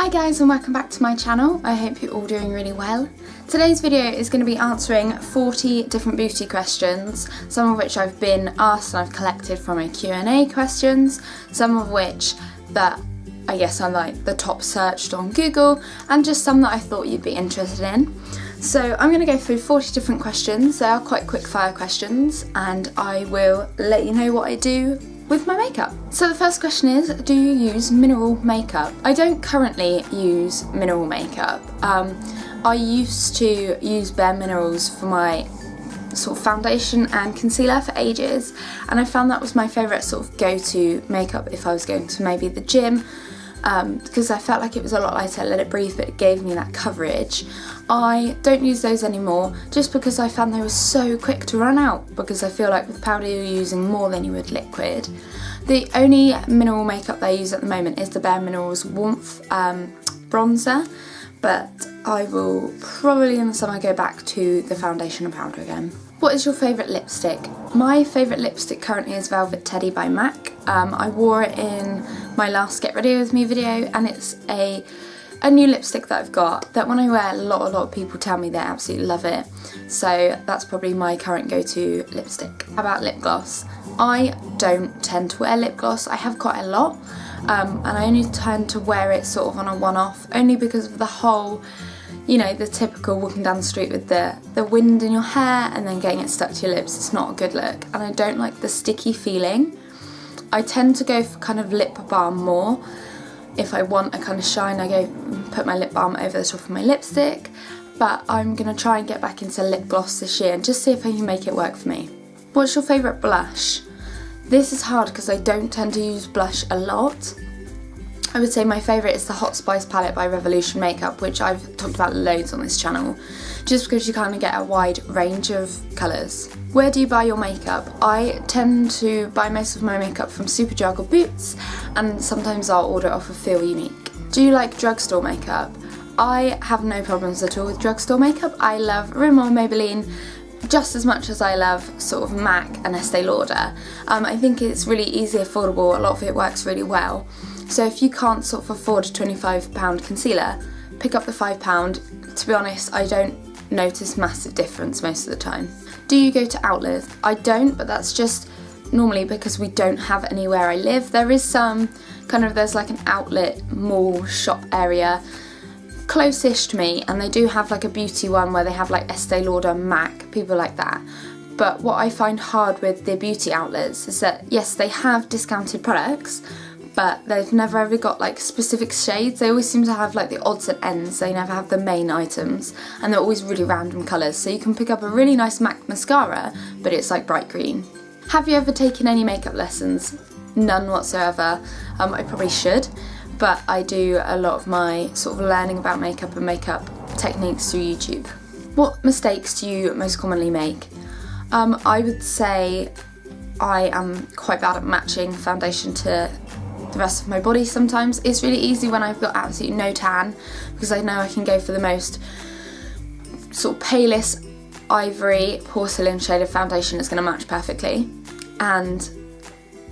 Hi guys and welcome back to my channel. I hope you're all doing really well. Today's video is going to be answering 40 different beauty questions, some of which I've been asked and I've collected from my Q&A questions, some of which that I guess are like the top searched on Google, and just some that I thought you'd be interested in. So I'm going to go through 40 different questions. They are quite quick fire questions and I will let you know what I do with my makeup. So the first question is, do you use mineral makeup? I don't currently use mineral makeup. I used to use Bare Minerals for my sort of foundation and concealer for ages, and I found that was my favourite sort of go-to makeup if I was going to maybe the gym, because I felt like it was a lot lighter, let it breathe, but it gave me that coverage. I don't use those anymore just because I found they were so quick to run out, because I feel like with powder you're using more than you would liquid. The only mineral makeup that I use at the moment is the Bare Minerals Warmth bronzer, but I will probably in the summer go back to the foundation and powder again. What is your favourite lipstick? My favourite lipstick currently is Velvet Teddy by MAC. I wore it in my last Get Ready With Me video, and it's a new lipstick that I've got that when I wear, a lot of people tell me they absolutely love it. So that's probably my current go-to lipstick. How about lip gloss? I don't tend to wear lip gloss. I have quite a lot, and I only tend to wear it sort of on a one-off, only because of the whole, you know, the typical walking down the street with the wind in your hair and then getting it stuck to your lips. It's not a good look, and I don't like the sticky feeling. I tend to go for kind of lip balm more. If I want a kind of shine, I go put my lip balm over the top of my lipstick, but I'm going to try and get back into lip gloss this year and just see if I can make it work for me. What's your favourite blush? This is hard because I don't tend to use blush a lot. I would say my favourite is the Hot Spice palette by Revolution Makeup, which I've talked about loads on this channel, just because you kind of get a wide range of colours. Where do you buy your makeup? I tend to buy most of my makeup from Superdrug or Boots, and sometimes I'll order it off of Feel Unique. Do you like drugstore makeup? I have no problems at all with drugstore makeup. I love Rimmel, Maybelline, just as much as I love sort of MAC and Estee Lauder. I think it's really easy, affordable, a lot of it works really well. So if you can't sort of afford a £25 concealer, pick up the £5. To be honest, I don't notice massive difference most of the time. Do you go to outlets? I don't, but that's just normally because we don't have anywhere I live. There is some kind of, there's like an outlet mall shop area close-ish to me, and they do have like a beauty one where they have like Estee Lauder, MAC, people like that. But what I find hard with the beauty outlets is that yes, they have discounted products, but they've never ever got like specific shades. They always seem to have like the odds and ends. They never have the main items, and they're always really random colours. So you can pick up a really nice MAC mascara, but it's like bright green. Have you ever taken any makeup lessons? None whatsoever. I probably should, but I do a lot of my sort of learning about makeup and makeup techniques through YouTube. What mistakes do you most commonly make? I would say I am quite bad at matching foundation to the rest of my body sometimes. It's really easy when I've got absolutely no tan, because I know I can go for the most sort of palest ivory porcelain shade of foundation that's going to match perfectly, and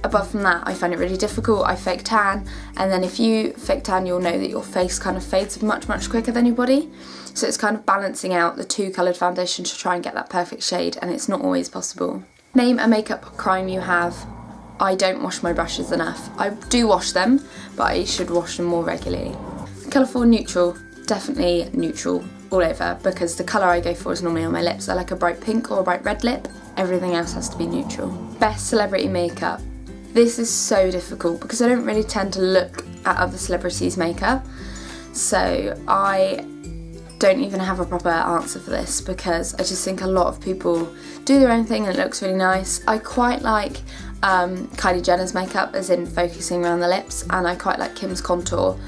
above from that I find it really difficult. I fake tan, and then if you fake tan you'll know that your face kind of fades much quicker than your body, so it's kind of balancing out the two coloured foundation to try and get that perfect shade, and it's not always possible. Name a makeup crime you have. I don't wash my brushes enough. I do wash them, but I should wash them more regularly. Colourful, neutral, definitely neutral all over, because the colour I go for is normally on my lips. I like a bright pink or a bright red lip. Everything else has to be neutral. Best celebrity makeup. This is so difficult because I don't really tend to look at other celebrities' makeup, so I don't even have a proper answer for this, because I just think a lot of people do their own thing and it looks really nice. I quite like Kylie Jenner's makeup, as in focusing around the lips, and I quite like Kim's contour,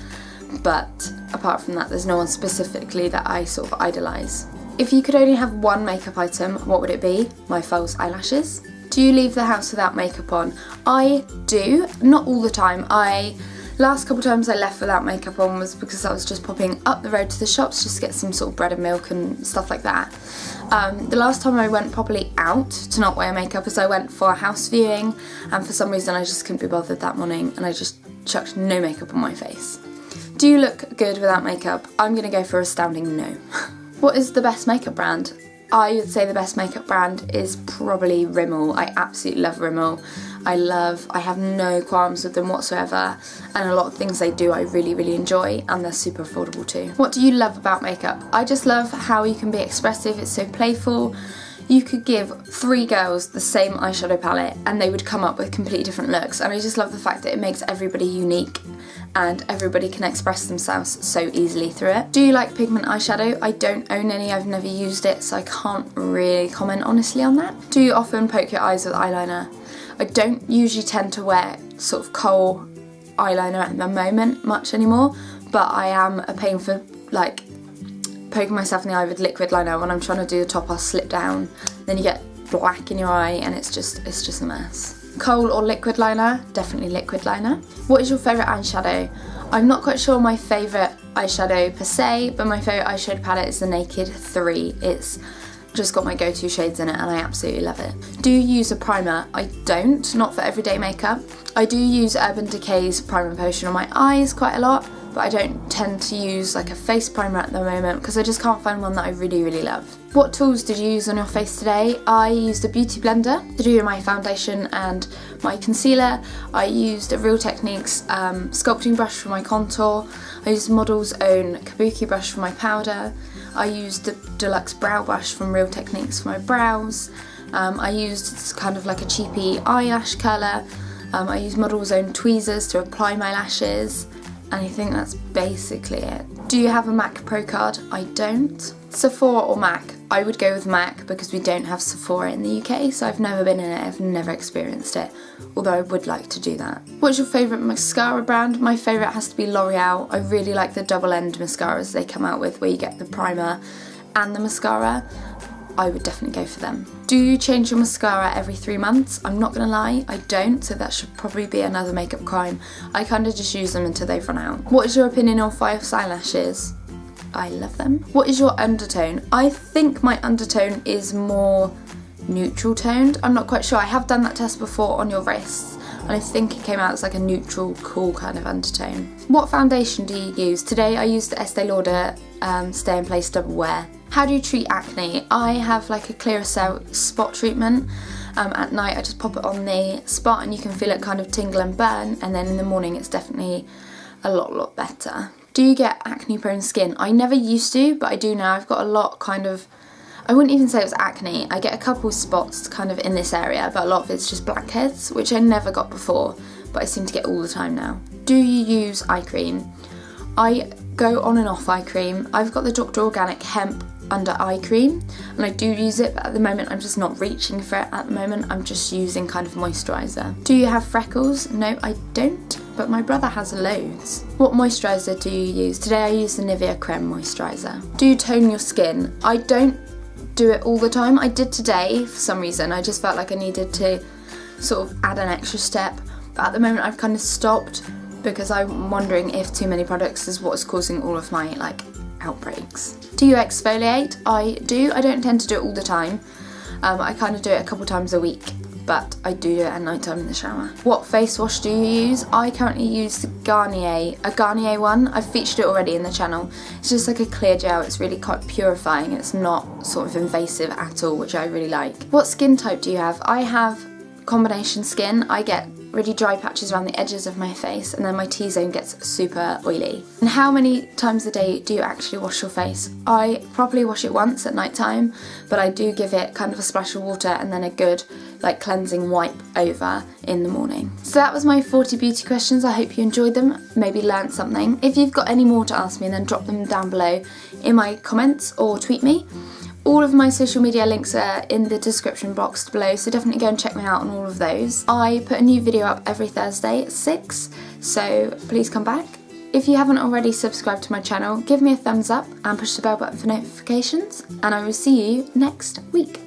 but apart from that there's no one specifically that I sort of idolise. If you could only have one makeup item, what would it be? My false eyelashes. Do you leave the house without makeup on? I do, not all the time. Last couple times I left without makeup on was because I was just popping up the road to the shops just to get some sort of bread and milk and stuff like that. The last time I went properly out to not wear makeup is I went for a house viewing, and for some reason I just couldn't be bothered that morning and I just chucked no makeup on my face. Do you look good without makeup? I'm going to go for a astounding no. What is the best makeup brand? I would say the best makeup brand is probably Rimmel. I absolutely love Rimmel. I have no qualms with them whatsoever, and a lot of things they do I really, really enjoy, and they're super affordable too. What do you love about makeup? I just love how you can be expressive, it's so playful. You could give 3 girls the same eyeshadow palette and they would come up with completely different looks, and I just love the fact that it makes everybody unique and everybody can express themselves so easily through it. Do you like pigment eyeshadow? I don't own any, I've never used it, so I can't really comment honestly on that. Do you often poke your eyes with eyeliner? I don't usually tend to wear sort of kohl eyeliner at the moment much anymore, but I am a pain for like poking myself in the eye with liquid liner. When I'm trying to do the top, I'll slip down, then you get black in your eye and it's just a mess. Kohl or liquid liner? Definitely liquid liner. What is your favourite eyeshadow? I'm not quite sure my favourite eyeshadow per se, but my favourite eyeshadow palette is the Naked 3. It's just got my go-to shades in it and I absolutely love it. Do you use a primer? I don't, not for everyday makeup. I do use Urban Decay's Primer Potion on my eyes quite a lot, but I don't tend to use like a face primer at the moment because I just can't find one that I really, really love. What tools did you use on your face today? I used a beauty blender to do my foundation and my concealer. I used a Real Techniques sculpting brush for my contour. I used Model's own kabuki brush for my powder. I used the deluxe brow brush from Real Techniques for my brows. I used kind of like a cheapy eyelash curler. I used Model's own tweezers to apply my lashes. And I think that's basically it. Do you have a MAC Pro card? I don't. Sephora or MAC? I would go with MAC because we don't have Sephora in the UK, so I've never been in it, I've never experienced it, although I would like to do that. What's your favourite mascara brand? My favourite has to be L'Oreal. I really like the double end mascaras they come out with where you get the primer and the mascara. I would definitely go for them. Do you change your mascara every 3 months? I'm not gonna lie, I don't, so that should probably be another makeup crime. I kind of just use them until they've run out. What is your opinion on false eyelashes? I love them. What is your undertone? I think my undertone is more neutral toned. I'm not quite sure. I have done that test before on your wrists and I think it came out as like a neutral, cool kind of undertone. What foundation do you use? Today I used the Estee Lauder Stay in Place Double Wear. How do you treat acne? I have like a Clearasil spot treatment. At night I just pop it on the spot and you can feel it kind of tingle and burn, and then in the morning it's definitely a lot better. Do you get acne prone skin? I never used to, but I do now. I've got a lot kind of, I wouldn't even say it was acne. I get a couple spots kind of in this area, but a lot of it's just blackheads, which I never got before, but I seem to get all the time now. Do you use eye cream? I go on and off eye cream. I've got the Dr. Organic Hemp Under Eye Cream and I do use it, but at the moment I'm just not reaching for it at the moment. I'm just using kind of moisturiser. Do you have freckles? No, I don't, but my brother has loads. What moisturiser do you use? Today I use the Nivea Creme moisturiser. Do you tone your skin? I don't do it all the time. I did today for some reason. I just felt like I needed to sort of add an extra step, but at the moment I've kind of stopped because I'm wondering if too many products is what's causing all of my like outbreaks. Do you exfoliate? I do. I don't tend to do it all the time. I kind of do it a couple times a week, but I do it at night time in the shower. What face wash do you use? I currently use the a Garnier one. I've featured it already in the channel. It's just like a clear gel. It's really quite purifying. It's not sort of invasive at all, which I really like. What skin type do you have? I have combination skin. I get really dry patches around the edges of my face and then my T-zone gets super oily. And how many times a day do you actually wash your face? I probably wash it once at night time, but I do give it kind of a splash of water and then a good like cleansing wipe over in the morning. So that was my 40 beauty questions. I hope you enjoyed them, maybe learned something. If you've got any more to ask me, then drop them down below in my comments or tweet me. All of my social media links are in the description box below, so definitely go and check me out on all of those. I put a new video up every Thursday at 6, so please come back. If you haven't already subscribed to my channel, give me a thumbs up and push the bell button for notifications, and I will see you next week.